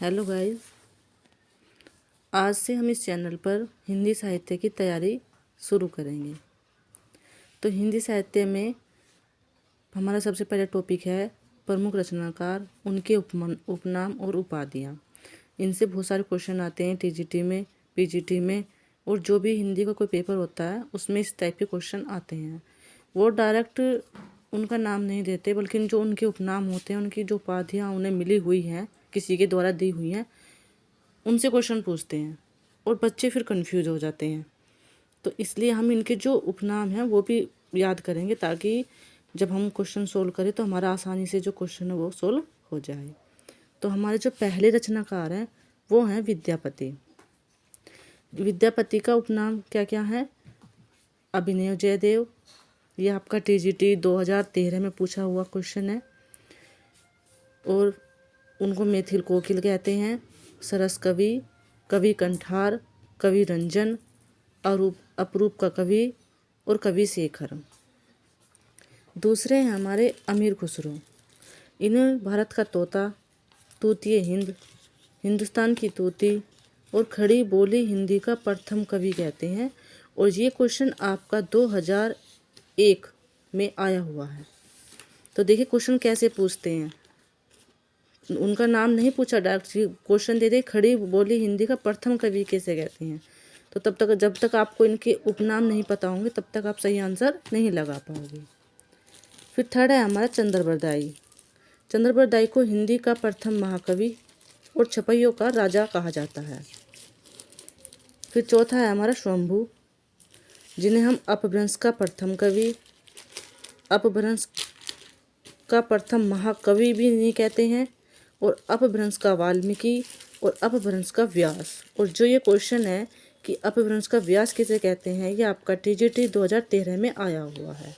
Hello guys, आज से हम इस चैनल पर हिंदी साहित्य की तैयारी शुरू करेंगे। तो हिंदी साहित्य में हमारा सबसे पहले टॉपिक है प्रमुख रचनाकार, उनके उपनाम और उपाधियाँ। इनसे बहुत सारे क्वेश्चन आते हैं टीजीटी में, पीजीटी में, और जो भी हिंदी का कोई पेपर होता है उसमें इस टाइप के क्वेश्चन आते हैं। वो डायरेक्ट उनका नाम नहीं देते, बल्कि जो उनके उपनाम होते हैं, उनकी जो उपाधियाँ उन्हें मिली हुई हैं, किसी के द्वारा दी हुई हैं, उनसे क्वेश्चन पूछते हैं और बच्चे फिर कंफ्यूज हो जाते हैं। तो इसलिए हम इनके जो उपनाम हैं वो भी याद करेंगे, ताकि जब हम क्वेश्चन सोल्व करें तो हमारा आसानी से जो क्वेश्चन है वो सोल्व हो जाए। तो हमारे जो पहले रचनाकार हैं वो हैं विद्यापति। विद्यापति का उपनाम क्या क्या है? अभिनव जयदेव। ये आपका टीजीटी 2013 में पूछा हुआ क्वेश्चन है। और उनको मैथिल कोकिल कहते हैं, सरस कवि, कवि कंठार, कवि रंजन, अपरूप का कवि और कवि शेखर। दूसरे हैं हमारे अमीर खुसरो। इन्हें भारत का तोता, तूतीय हिंद, हिंदुस्तान की तूती और खड़ी बोली हिंदी का प्रथम कवि कहते हैं। और ये क्वेश्चन आपका 2001 में आया हुआ है। तो देखिए क्वेश्चन कैसे पूछते हैं। उनका नाम नहीं पूछा, डायरेक्ट क्वेश्चन दे दे, खड़ी बोली हिंदी का प्रथम कवि कैसे कहते हैं। तो तब तक, जब तक आपको इनके उपनाम नहीं पता होंगे, तब तक आप सही आंसर नहीं लगा पाओगे। फिर थर्ड है हमारा चंद्रबरदाई। चंद्रबरदाई को हिंदी का प्रथम महाकवि और छपइयों का राजा कहा जाता है। फिर चौथा है हमारा स्वयंभू, जिन्हें हम अपभ्रंश का प्रथम कवि, अपभ्रंश का प्रथम महाकवि भी नहीं कहते हैं, और अपभ्रंश का वाल्मीकि और अपभ्रंश का व्यास। और जो ये क्वेश्चन है कि अपभ्रंश का व्यास किसे कहते हैं, ये आपका टीजीटी 2013 में आया हुआ है।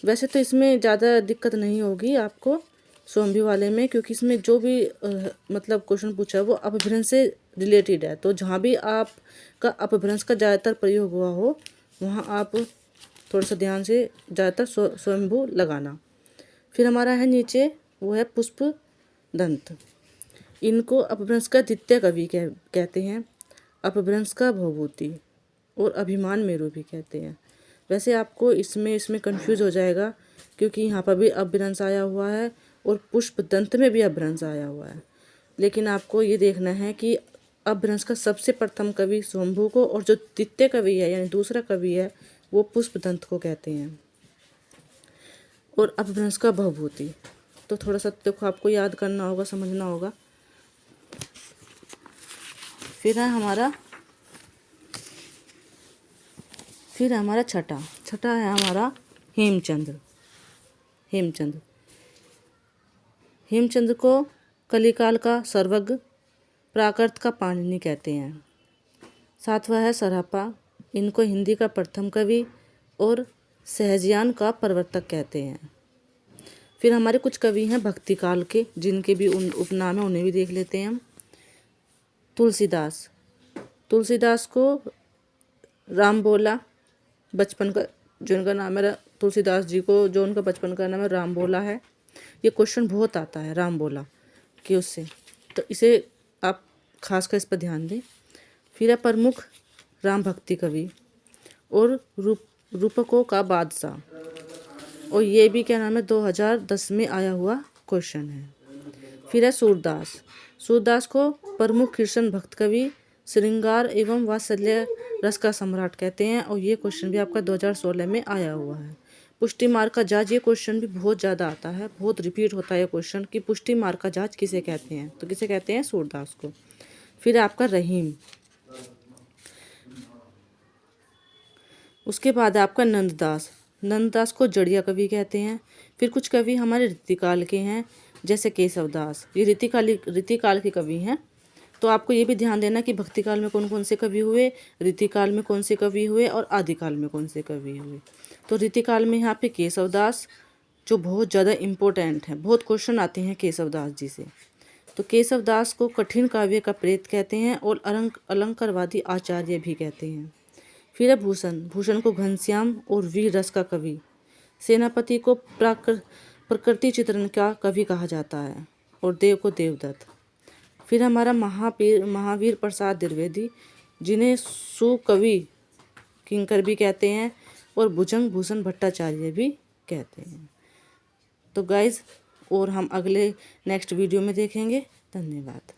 वैसे तो इसमें ज़्यादा दिक्कत नहीं होगी आपको स्वयंभू वाले में, क्योंकि इसमें जो भी मतलब क्वेश्चन पूछा है वो अपभ्रंश से रिलेटेड है। तो जहाँ भी आपका अपभ्रंश का ज़्यादातर प्रयोग हुआ हो, वहाँ आप थोड़ा सा ध्यान से ज़्यादातर स्वयंभू लगाना। फिर हमारा है नीचे, वो है पुष्प दंत। इनको अपभ्रंश का द्वितीय कवि कहते हैं, अपभ्रंश का भवभूति और अभिमान मेरु भी कहते हैं। वैसे आपको इसमें कंफ्यूज हो जाएगा, क्योंकि यहाँ पर भी अपभ्रंश आया हुआ है और पुष्प दंत में भी अपभ्रंश आया हुआ है। लेकिन आपको ये देखना है कि अपभ्रंश का सबसे प्रथम कवि स्वयंभू को, और जो द्वितीय कवि है यानी दूसरा कवि है वो पुष्प दंत को कहते हैं, और अपभ्रंश का भवभूति। तो थोड़ा सा देखो आपको याद करना होगा, समझना होगा। फिर है हमारा छठा है हमारा हेमचंद्र। हेमचंद्र को कलिकाल का सर्वज्ञ, प्राकृत का पाणिनि कहते हैं। सातवां है सरापा। इनको हिंदी का प्रथम कवि और सहजयान का प्रवर्तक कहते हैं। फिर हमारे कुछ कवि हैं भक्ति काल के, जिनके भी उपनाम है, उन्हें भी देख लेते हैं हम। तुलसीदास को राम बोला, बचपन का जो उनका नाम है, तुलसीदास जी को जो उनका बचपन का नाम है राम बोला है। ये क्वेश्चन बहुत आता है राम बोला कि उससे, तो इसे आप खासकर इस पर ध्यान दें। फिर है प्रमुख राम भक्ति कवि और रूपकों का बादशाह, और ये भी क्या नाम है 2010 में आया हुआ क्वेश्चन है। फिर है सूरदास को प्रमुख कृष्ण भक्त कवि, श्रृंगार एवं वात्सल्य रस का सम्राट कहते हैं, और ये क्वेश्चन भी आपका 2016 में आया हुआ है। पुष्टि मार्ग का जाज, ये क्वेश्चन भी बहुत ज़्यादा आता है, बहुत रिपीट होता है ये क्वेश्चन कि पुष्टि मार्ग का जाज किसे कहते हैं, तो किसे कहते हैं? सूरदास को। फिर आपका रहीम। उसके बाद आपका नंददास को जड़िया कवि कहते हैं। फिर कुछ कवि हमारे रीतिकाल के हैं, जैसे केशवदास, ये रीतिकाल के कवि हैं। तो आपको ये भी ध्यान देना कि भक्तिकाल में कौन कौन से कवि हुए, रीतिकाल में कौन से कवि हुए और आदिकाल में कौन से कवि हुए। तो रीतिकाल में यहाँ पे केशवदास, जो बहुत ज़्यादा इम्पोर्टेंट है, बहुत क्वेश्चन आते हैं केशवदास जी से। तो केशवदास को कठिन काव्य का प्रेत कहते हैं और अलंकारवादी आचार्य भी कहते हैं। फिर है भूषण को घनश्याम और वीर रस का कवि, सेनापति को प्रकृति चित्रण का कवि कहा जाता है, और देव को देवदत्त। फिर हमारा महावीर प्रसाद द्विवेदी, जिन्हें सुकवि किंकर भी कहते हैं और भुजंग भूषण भट्टाचार्य भी कहते हैं। तो गाइज, और हम अगले नेक्स्ट वीडियो में देखेंगे। धन्यवाद।